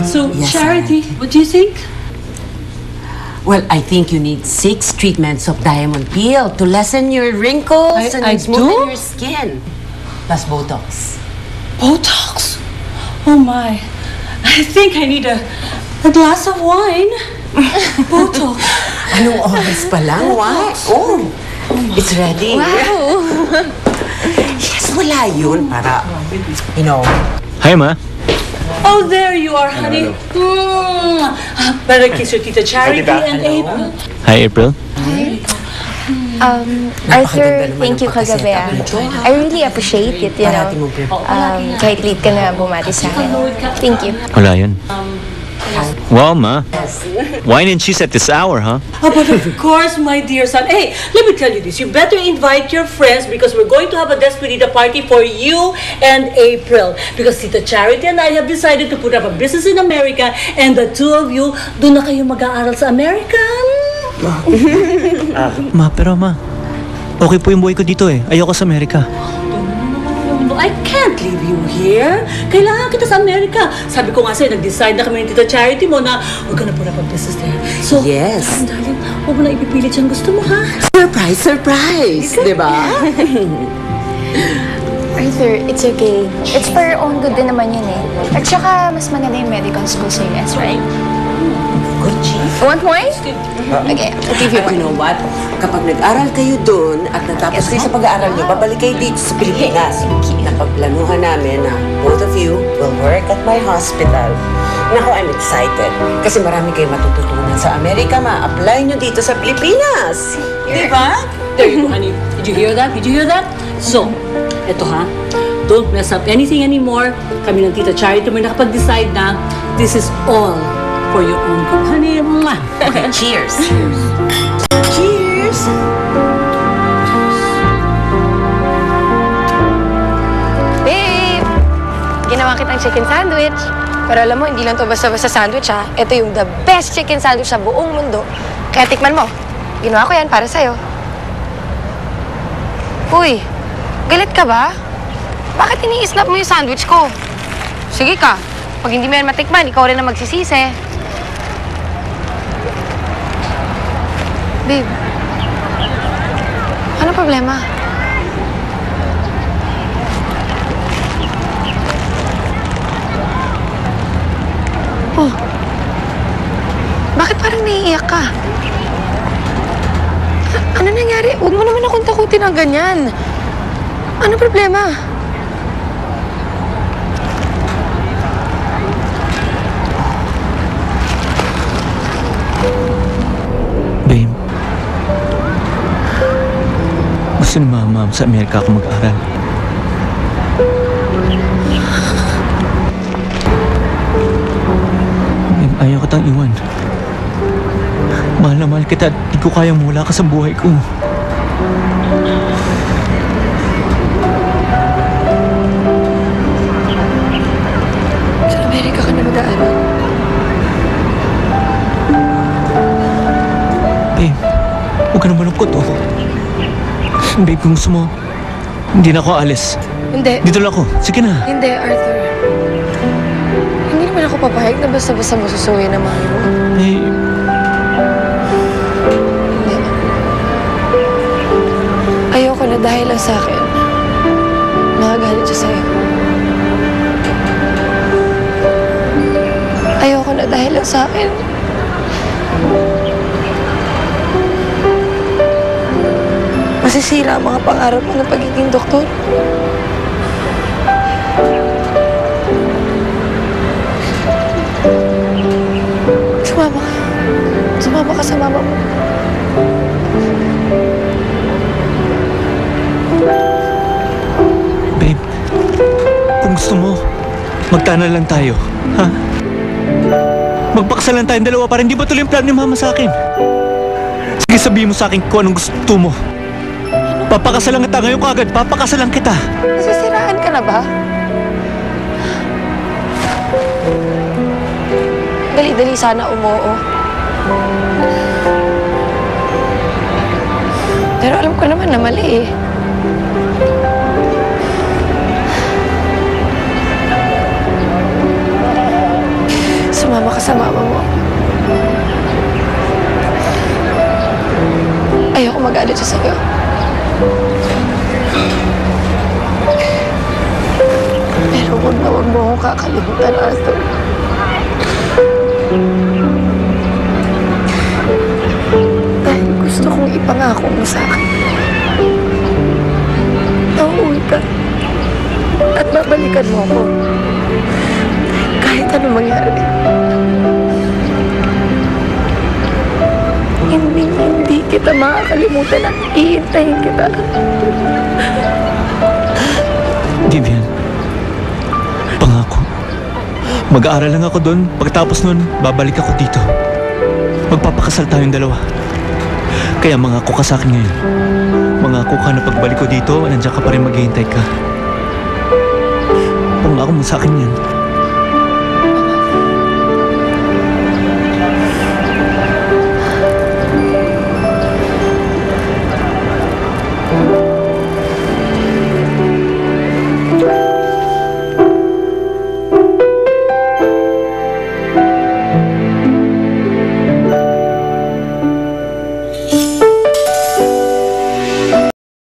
So, Yes, Charity, what do you think? Well, I think you need 6 treatments of diamond peel to lessen your wrinkles and I smoothen do? your skin. Plus Botox. Botox? Oh my. I think I need a glass of wine. Botox. Anong oras pa lang? What? Oh, it's ready. Wow! Yes, wala yun para, you know. Hi, Ma. Oh, there you are, honey. Better kiss your Tita Charity and April. Hi, April. Arthur, thank you kagabi. I really appreciate it, you know. Kahit late ka na bumati sa akin. Thank you. Wala yun. Wow, Ma. Wine and cheese at this hour, huh? Oh, but of course, my dear son. Hey, let me tell you this. You better invite your friends because we're going to have a despedida party for you and April. Because Tita Charity and I have decided to put up a business in America and the two of you, doon na kayo mag-aaral sa America. Ma, okay po yung buhay ko dito eh. Ayoko sa Amerika. No, I can't leave you here. Kailangan kita sa Amerika. Sabi ko nga sa'yo, nag-decide na kami ng Tita Charity mo na we're gonna put up a business there. So, Yes. darling, huwag mo na ipipilit yung gusto mo, ha? Surprise, surprise! Diba? Arthur, it's okay. It's for your own good din naman yun eh. At saka, mas maganda yung medical school sa US, right? Good, Chief. Want wine? Okay, I'll give you But you one. know what? Kapag nag-aral kayo doon at natapos kayo sa pag-aaral nyo, babalik kayo dito sa Pilipinas. Napagplanuhan namin na both of you will work at my hospital. Naku, I'm excited. Kasi marami kayo matututunan sa Amerika. Ma-apply nyo dito sa Pilipinas. Di ba? There you go, honey. Did you hear that? Did you hear that? So, eto ha. Don't mess up anything anymore. Kami ng Tita Charity may nakapag-decide na this is all for your own good. Honey, mwah! Okay, cheers. Cheers. Babe! Ginawa kitang chicken sandwich. Pero alam mo, hindi lang to basta-basta sandwich ha. Ito yung the best chicken sandwich sa buong mundo. Kaya tikman mo. Ginawa ko yan para sa'yo. Uy, galit ka ba? Bakit ini-snap mo yung sandwich ko? Sige ka. Pag hindi mo yan matikman, ikaw rin ang magsisisi. Babe, ano problema? Oh, bakit parang naiiyak ka? Ano nangyari? Huwag mo naman akong takutin ng ganyan. Ano problema? Babe. Gusto ni Mama sa Amerika ako mag-aral. Babe, ayaw kitang iwan. Mahal na mahal kita at di ko kayang mula ka sa buhay ko. Sa Amerika ka na mag-aaral. Babe, huwag ka na malungkot, oh. Babe, kung gusto mo, hindi na ako alis. Hindi. Dito lang ako. Sige na. Hindi, Arthur. Hindi naman ako papayag na basta-basta masusuwi na mami mo. Eh, Hindi. Ayoko na dahil lang sa akin. Nakagalit siya sa'yo. Ayoko na dahil lang sa akin. Masisira ang mga pangarap mo ng pagiging doktor. Sumama ka. Sumama ka sa mama mo. babe, kung gusto mo, magtanan lang tayo. Ha? Magpakasal lang tayong dalawa para hindi ba tuloy yung plan ni Mama sa akin? Sige, sabihin mo sa akin kung anong gusto mo. Papakasalan kita ngayon kagad. Papakasalan kita. Nasisiraan ka na ba? Dali-dali sana umuo. Pero alam ko naman na mali eh. sumama ka sa mama mo. Ayoko magalit siya sa'yo. Pero huwag mo akong kakalimutan, Arthur. Dahil gusto kong ipangako mo sa akin. Nauuwi ka. At babalikan mo ako. Kahit ano mangyari. Hindi kita makakalimutan at iintayin kita. Vivian, pangako. Mag-aaral lang ako doon. Pagtapos nun, babalik ako dito. Magpapakasal tayong dalawa. Kaya mangako ka sa akin ngayon. Mangako ka na pagbalik ko dito, nandiyan ka pa rin maghihintay ka. Pangako mo sa akin yan.